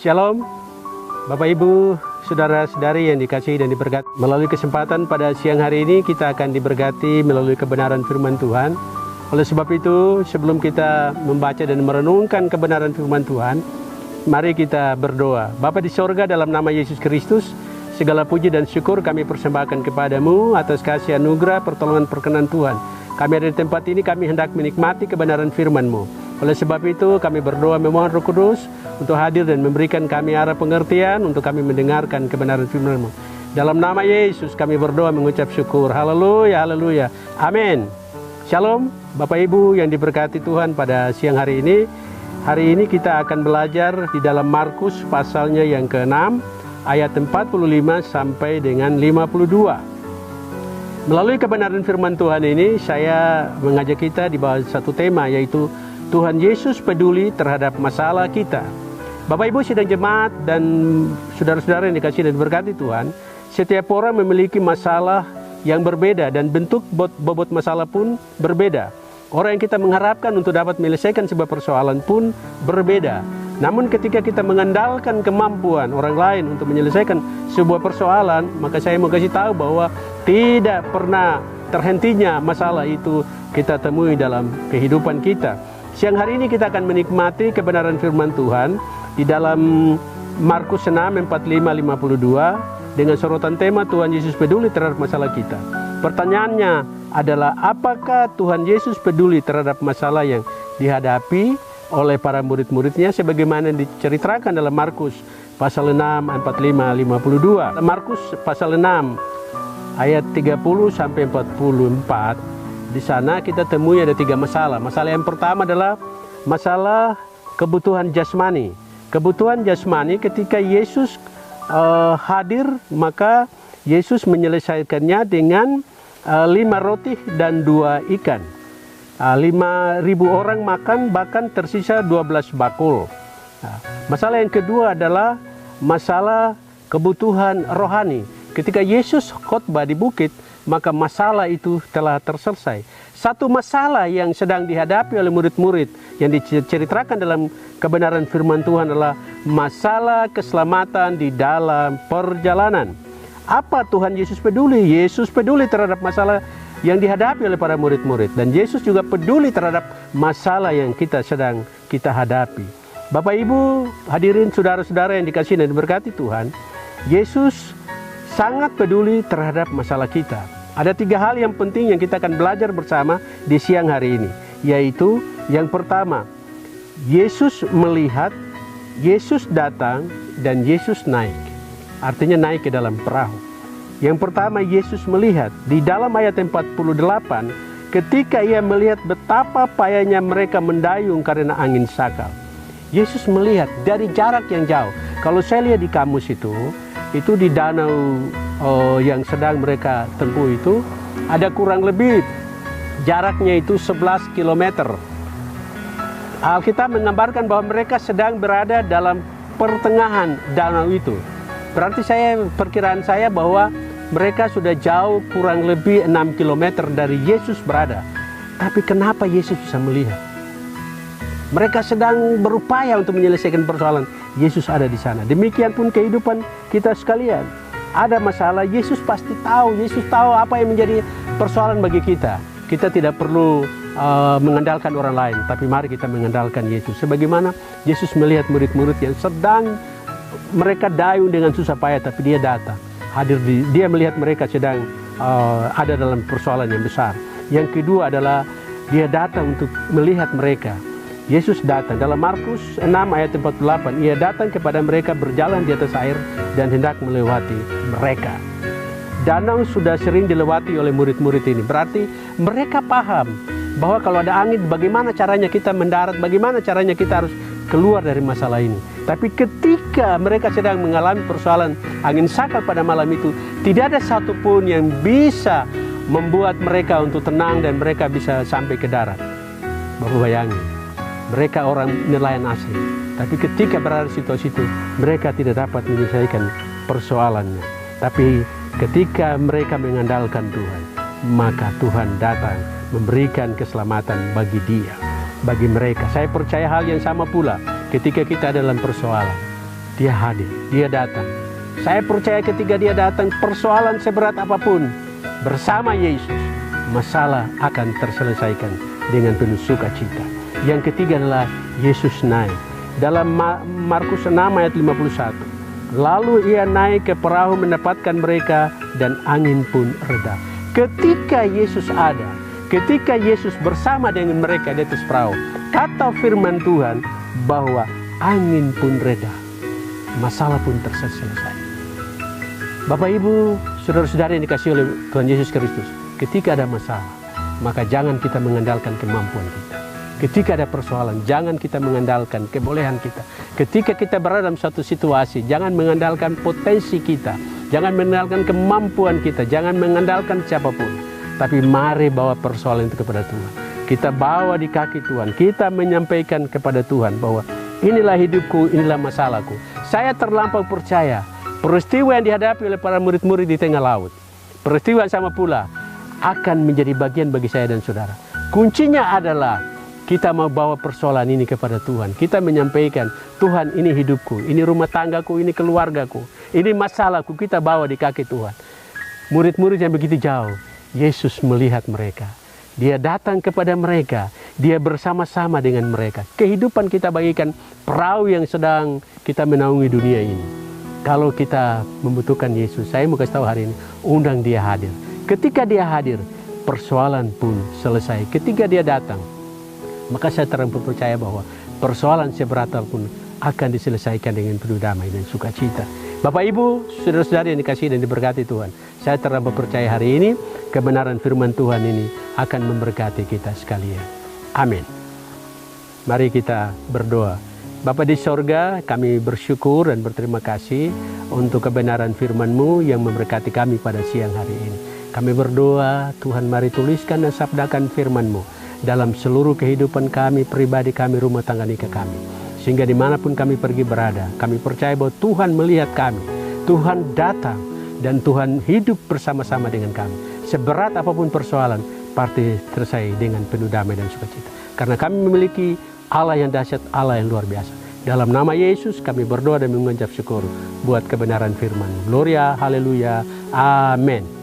Shalom, Bapak Ibu, Saudara-saudari yang dikasihi dan diberkati. Melalui kesempatan pada siang hari ini kita akan diberkati melalui kebenaran firman Tuhan. Oleh sebab itu, sebelum kita membaca dan merenungkan kebenaran firman Tuhan, mari kita berdoa. Bapa di sorga, dalam nama Yesus Kristus, segala puji dan syukur kami persembahkan kepadamu atas kasih anugerah pertolongan perkenan Tuhan. Kami ada di tempat ini, kami hendak menikmati kebenaran firman-Mu. Oleh sebab itu kami berdoa memohon Roh Kudus untuk hadir dan memberikan kami arah pengertian untuk kami mendengarkan kebenaran firman-Mu. Dalam nama Yesus kami berdoa mengucap syukur. Haleluya, haleluya. Amin. Shalom Bapak Ibu yang diberkati Tuhan pada siang hari ini. Hari ini kita akan belajar di dalam Markus pasalnya yang ke-6 ayat 45 sampai dengan 52. Melalui kebenaran firman Tuhan ini, saya mengajak kita di bawah satu tema, yaitu Tuhan Yesus peduli terhadap masalah kita. Bapak Ibu sidang jemaat dan saudara-saudara yang dikasihi dan diberkati Tuhan, setiap orang memiliki masalah yang berbeda dan bentuk bobot masalah pun berbeda. Orang yang kita mengharapkan untuk dapat menyelesaikan sebuah persoalan pun berbeda. Namun ketika kita mengandalkan kemampuan orang lain untuk menyelesaikan sebuah persoalan, maka saya mau kasih tahu bahwa tidak pernah terhentinya masalah itu kita temui dalam kehidupan kita. Siang hari ini kita akan menikmati kebenaran firman Tuhan di dalam Markus 6, 45, 52 dengan sorotan tema Tuhan Yesus peduli terhadap masalah kita. Pertanyaannya adalah, apakah Tuhan Yesus peduli terhadap masalah yang dihadapi oleh para murid-muridnya sebagaimana diceritakan dalam Markus pasal 6, 45, 52. Markus pasal 6 ayat 30 sampai 44. Di sana kita temui ada 3 masalah. Masalah yang pertama adalah masalah kebutuhan jasmani. Kebutuhan jasmani ketika Yesus hadir, maka Yesus menyelesaikannya dengan 5 roti dan 2 ikan. 5.000 orang makan, bahkan tersisa 12 bakul. Masalah yang kedua adalah masalah kebutuhan rohani. Ketika Yesus khotbah di bukit, maka masalah itu telah terselesai. Satu masalah yang sedang dihadapi oleh murid-murid yang diceritakan dalam kebenaran firman Tuhan adalah masalah keselamatan di dalam perjalanan. Apa Tuhan Yesus peduli? Yesus peduli terhadap masalah yang dihadapi oleh para murid-murid, dan Yesus juga peduli terhadap masalah yang sedang kita hadapi. Bapak Ibu hadirin saudara-saudara yang dikasihi dan diberkati Tuhan, Yesus sangat peduli terhadap masalah kita. Ada 3 hal yang penting yang kita akan belajar bersama di siang hari ini, yaitu yang pertama, Yesus melihat, Yesus datang, dan Yesus naik. Artinya naik ke dalam perahu. Yang pertama, Yesus melihat. Di dalam ayat 48, ketika ia melihat betapa payahnya mereka mendayung karena angin sakal. Yesus melihat dari jarak yang jauh. Kalau saya lihat di kamus itu di danau yang sedang mereka tempuh itu, ada kurang lebih jaraknya itu 11 km. Alkitab menggambarkan bahwa mereka sedang berada dalam pertengahan danau itu. Berarti perkiraan saya bahwa mereka sudah jauh kurang lebih 6 km dari Yesus berada. Tapi kenapa Yesus bisa melihat? Mereka sedang berupaya untuk menyelesaikan persoalan. Yesus ada di sana. Demikian pun kehidupan kita sekalian. Ada masalah, Yesus pasti tahu. Yesus tahu apa yang menjadi persoalan bagi kita. Kita tidak perlu mengandalkan orang lain, tapi mari kita mengandalkan Yesus. Sebagaimana Yesus melihat murid-murid yang sedang mereka dayung dengan susah payah, tapi dia datang. Dia melihat mereka sedang ada dalam persoalan yang besar. Yang kedua adalah dia datang untuk melihat mereka. Yesus datang dalam Markus 6 ayat 48. Ia datang kepada mereka berjalan di atas air dan hendak melewati mereka. Danau sudah sering dilewati oleh murid-murid ini. Berarti mereka paham bahwa kalau ada angin, bagaimana caranya kita mendarat, bagaimana caranya kita harus keluar dari masalah ini. Tapi ketika mereka sedang mengalami persoalan angin sakal pada malam itu, tidak ada satupun yang bisa membuat mereka untuk tenang dan mereka bisa sampai ke darat. Bapak bayangin, mereka orang nelayan asing, tapi ketika berada di situasi itu, mereka tidak dapat menyelesaikan persoalannya. Tapi ketika mereka mengandalkan Tuhan, maka Tuhan datang memberikan keselamatan bagi dia. Bagi mereka, saya percaya hal yang sama pula ketika kita dalam persoalan. Dia hadir, dia datang. Saya percaya ketika dia datang, persoalan seberat apapun, bersama Yesus, masalah akan terselesaikan dengan penuh sukacita. Yang ketiga adalah Yesus naik. Dalam Markus 6 ayat 51. Lalu ia naik ke perahu mendapatkan mereka dan angin pun reda. Ketika Yesus ada, ketika Yesus bersama dengan mereka di atas perahu, kata firman Tuhan bahwa angin pun reda. Masalah pun terselesai. Bapak Ibu, saudara-saudari yang dikasihi oleh Tuhan Yesus Kristus, ketika ada masalah, maka jangan kita mengandalkan kemampuan kita. Ketika ada persoalan, jangan kita mengandalkan kebolehan kita. Ketika kita berada dalam suatu situasi, jangan mengandalkan potensi kita. Jangan mengandalkan kemampuan kita. Jangan mengandalkan siapapun. Tapi mari bawa persoalan itu kepada Tuhan. Kita bawa di kaki Tuhan. Kita menyampaikan kepada Tuhan bahwa inilah hidupku, inilah masalahku. Saya terlampau percaya peristiwa yang dihadapi oleh para murid-murid di tengah laut, peristiwa yang sama pula akan menjadi bagian bagi saya dan saudara. Kuncinya adalah kita mau bawa persoalan ini kepada Tuhan. Kita menyampaikan, Tuhan ini hidupku, ini rumah tanggaku, ini keluargaku, ini masalahku, kita bawa di kaki Tuhan. Murid-murid yang begitu jauh, Yesus melihat mereka. Dia datang kepada mereka, dia bersama-sama dengan mereka. Kehidupan kita bagikan perahu yang sedang kita menaungi dunia ini. Kalau kita membutuhkan Yesus, saya mau kasih tahu hari ini, undang dia hadir. Ketika dia hadir, persoalan pun selesai. Ketika dia datang, maka saya terlampau percaya bahwa persoalan seberat apapun akan diselesaikan dengan penuh damai dan sukacita. Bapak Ibu, saudara-saudari yang dikasihi dan diberkati Tuhan, saya terlampau percaya hari ini kebenaran firman Tuhan ini akan memberkati kita sekalian. Amin. Mari kita berdoa. Bapa di sorga, kami bersyukur dan berterima kasih untuk kebenaran firman-Mu yang memberkati kami pada siang hari ini. Kami berdoa, Tuhan mari tuliskan dan sabdakan firman-Mu dalam seluruh kehidupan kami, pribadi kami, rumah tangga nikah kami. Sehingga dimanapun kami pergi berada, kami percaya bahwa Tuhan melihat kami. Tuhan datang dan Tuhan hidup bersama-sama dengan kami. Seberat apapun persoalan, pasti selesai dengan penuh damai dan sukacita. Karena kami memiliki Allah yang dahsyat, Allah yang luar biasa. Dalam nama Yesus kami berdoa dan mengucap syukur buat kebenaran firman. Gloria, haleluya, amin.